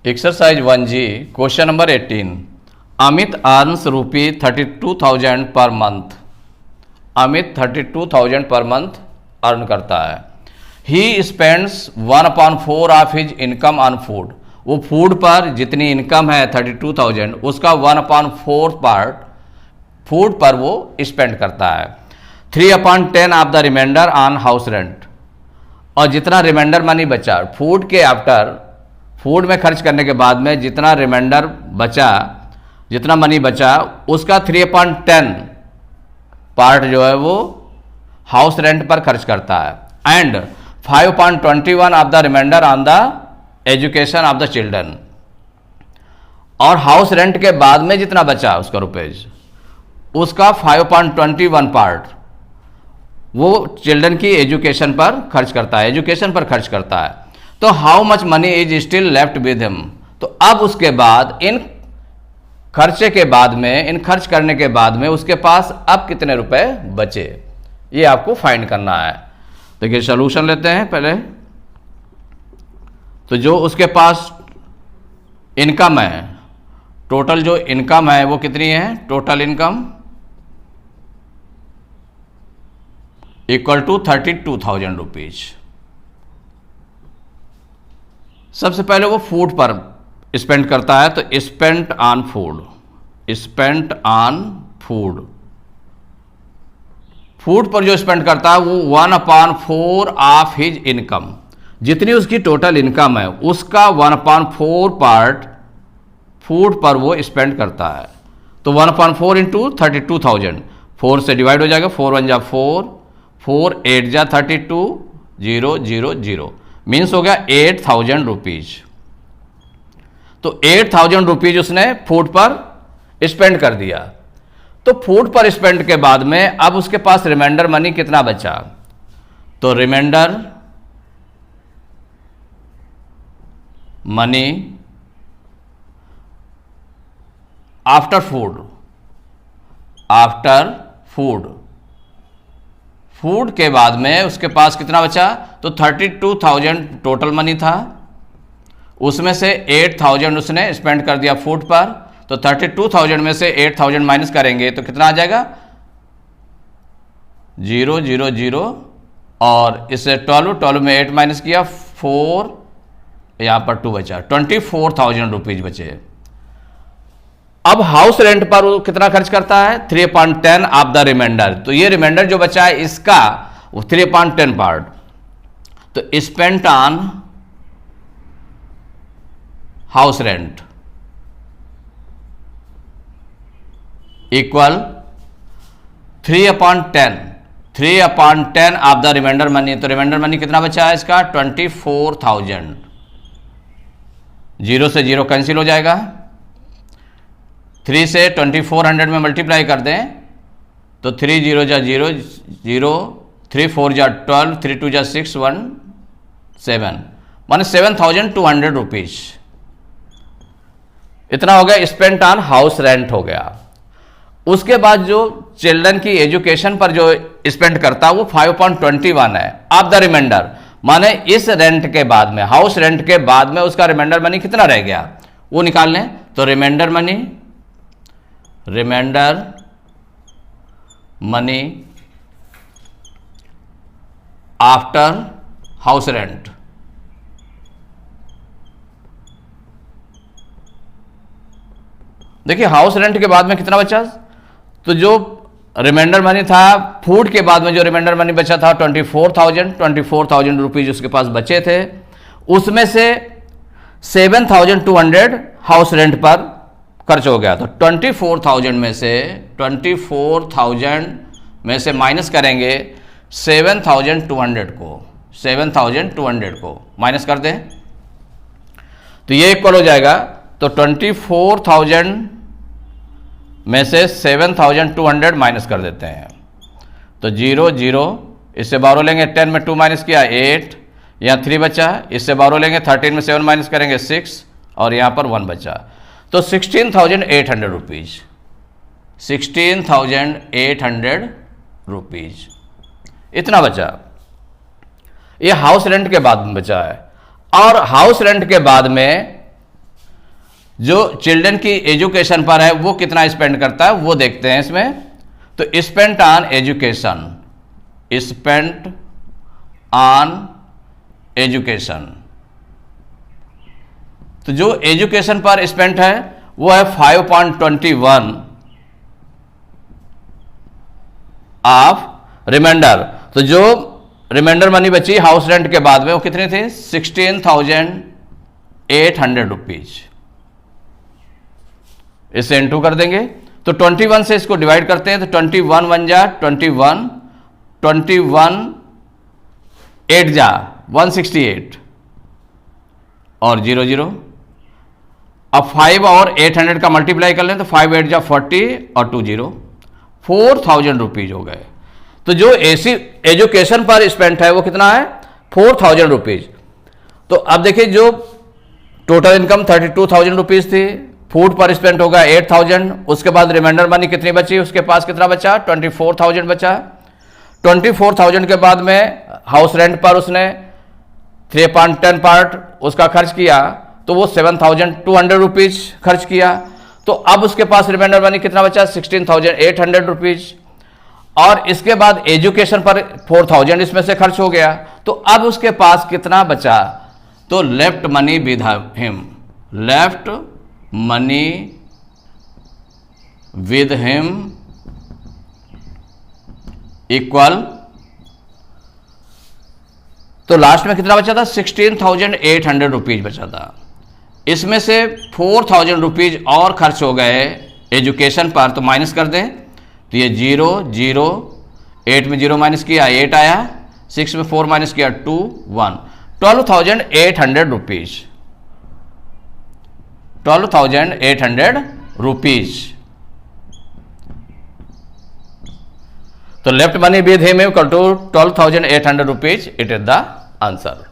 Exercise 1G question number 18। Amit earns ₹32,000 per month. Amit 32,000 per month earn करता है। He spends 1/4 of his income on food. वो food पर जितनी income है 32,000 उसका 1/4 पार्ट फूड पर वो स्पेंड करता है। 3/10 of the remainder on house rent. और जितना रिमाइंडर मनी बचा फूड के आफ्टर, फूड में खर्च करने के बाद में जितना रिमाइंडर बचा, जितना मनी बचा उसका 3/10 पार्ट जो है वो हाउस रेंट पर खर्च करता है। And 5/21 of the remainder on the education of the children. और हाउस रेंट के बाद में जितना बचा उसका रुपीज, उसका 5/21 पार्ट वो चिल्ड्रन की एजुकेशन पर खर्च करता है, एजुकेशन पर खर्च करता है। तो how much money is still left with him. तो अब उसके बाद इन खर्चे के बाद में, इन खर्च करने के बाद में उसके पास अब कितने रुपए बचे, ये आपको फाइंड करना है। देखिए सॉल्यूशन लेते हैं पहले। तो जो उसके पास इनकम है, टोटल जो इनकम है वो कितनी है, total income equal to 32,000 rupees. सबसे पहले वो फूड पर स्पेंड करता है, तो spent on food, spent on food. Food पर जो स्पेंड करता है वो 1/4 ऑफ हिज इनकम, जितनी उसकी टोटल इनकम है उसका 1/4 पार्ट फूड पर वो स्पेंड करता है। तो 1/4 इंटू 32,000, 4 से डिवाइड हो जाएगा, 4 1 जा 4, 4 8 जा 32, 0 0 0 मीन्स हो गया 8,000 रुपीज। तो 8,000 रुपीज उसने फूड पर स्पेंड कर दिया। तो फूड पर स्पेंड के बाद में अब उसके पास रिमाइंडर मनी कितना बचा, तो remainder money after food, after food, food के बाद में उसके पास कितना बचा, तो 32,000 टोटल मनी था, उसमें से 8,000 उसने स्पेंड कर दिया फूड पर। तो 32,000 में से 8,000 माइनस करेंगे तो कितना आ जाएगा, 0 0 0 और इससे 12 में 8 माइनस किया 4, यहां पर 2 बचा, 24,000 रुपीज बचे। अब हाउस रेंट पर वो कितना खर्च करता है, 3/10 ऑफ द रिमाइंडर। तो ये रिमाइंडर जो बचा है इसका 3/10 पार्ट, तो spent on house rent equal 3/10, 3/10 of the remainder money. तो रिमाइंडर मनी कितना बचा है इसका, 24,000। 0 से 0 कैंसिल हो जाएगा, 3 से 2400 में मल्टीप्लाई कर दें तो 3 0 जा 0 0, 3 4 जा 12, 3 2 जा 6, 1 7, माने 7,200 रुपीज। इतना हो गया स्पेंट ऑन हाउस रेंट हो गया। उसके बाद जो चिल्ड्रन की एजुकेशन पर जो स्पेंड करता है वो 5/21 है ऑफ द रिमाइंडर, माने इस रेंट के बाद में, हाउस रेंट के बाद में उसका रिमाइंडर मनी कितना रह गया वो निकाल लें। तो remainder money, remainder money after house rent देखिए हाउस रेंट के बाद में कितना बचा, तो जो रिमाइंडर मनी था फूड के बाद में जो रिमाइंडर मनी बचा था 24,000 रुपीज उसके पास बचे थे, उसमें से 7,200 हाउस रेंट पर खर्च हो गया। तो 24,000 में से माइनस करेंगे 7,200 को, 7,200 को माइनस कर दें तो ये इक्वल हो जाएगा। तो 24,000 में से 7,200 माइनस कर देते हैं तो 0 0, इससे 12 लेंगे, 10 में 2 माइनस किया 8, यहाँ 3 बचा, इससे 12 लेंगे, 13 में 7 माइनस करेंगे 6 और यहाँ पर 1 बचा। तो 16,800 रुपीज, 16,800 रुपीज इतना बचा। ये हाउस रेंट के बाद में बचा है। और हाउस रेंट के बाद में जो चिल्ड्रन की एजुकेशन पर है वो कितना स्पेंड करता है वो देखते हैं इसमें। तो spent on education, spent on education, तो जो एजुकेशन पर स्पेंट है वो है 5.21 ऑफ रिमाइंडर। तो जो रिमाइंडर मनी बची हाउस रेंट के बाद में वो कितनी थी? 16,800 रुपीज। इसे इनटू कर देंगे तो 21 से इसको डिवाइड करते हैं तो 21 1 जा 21, 21 8 जा 168 और 00। अब 5 और 800 का मल्टीप्लाई कर लें तो 5 8 जा 40 और 20 4,000 रुपीज हो गए। तो जो ऐसी एजुकेशन पर स्पेंट है वो कितना है? 4,000 रुपीज। तो अब देखिए जो टोटल इनकम 32,000 रुपीज थी, फूड पर स्पेंड होगा 8,000, उसके बाद रिमाइंडर मनी कितनी बची? उसके पास कितना बचा? 24,000 बचा। 24,000 के बाद में हाउस रेंट पर उसने 3.10 पार्ट उसका खर्च किया तो वो 7,200 रुपीज खर्च किया। तो अब उसके पास रिमाइंडर मनी कितना बचा? 16,800 रुपीज। और इसके बाद एजुकेशन पर 4,000 इसमें से खर्च हो गया। तो अब उसके पास कितना बचा? तो left money with him, left money with him equal, तो लास्ट में कितना बचा था? 16,800 रुपीज बचा था। इसमें से 4,000 रुपीज और खर्च हो गए एजुकेशन पर, तो माइनस कर दें तो ये 0 0, 8 में 0 माइनस किया 8 आया, 6 में 4 माइनस किया 2 1, 12,800 रुपीज, 12,800 रुपीज। तो left money with him equal to 12,800 rupees, it is the answer.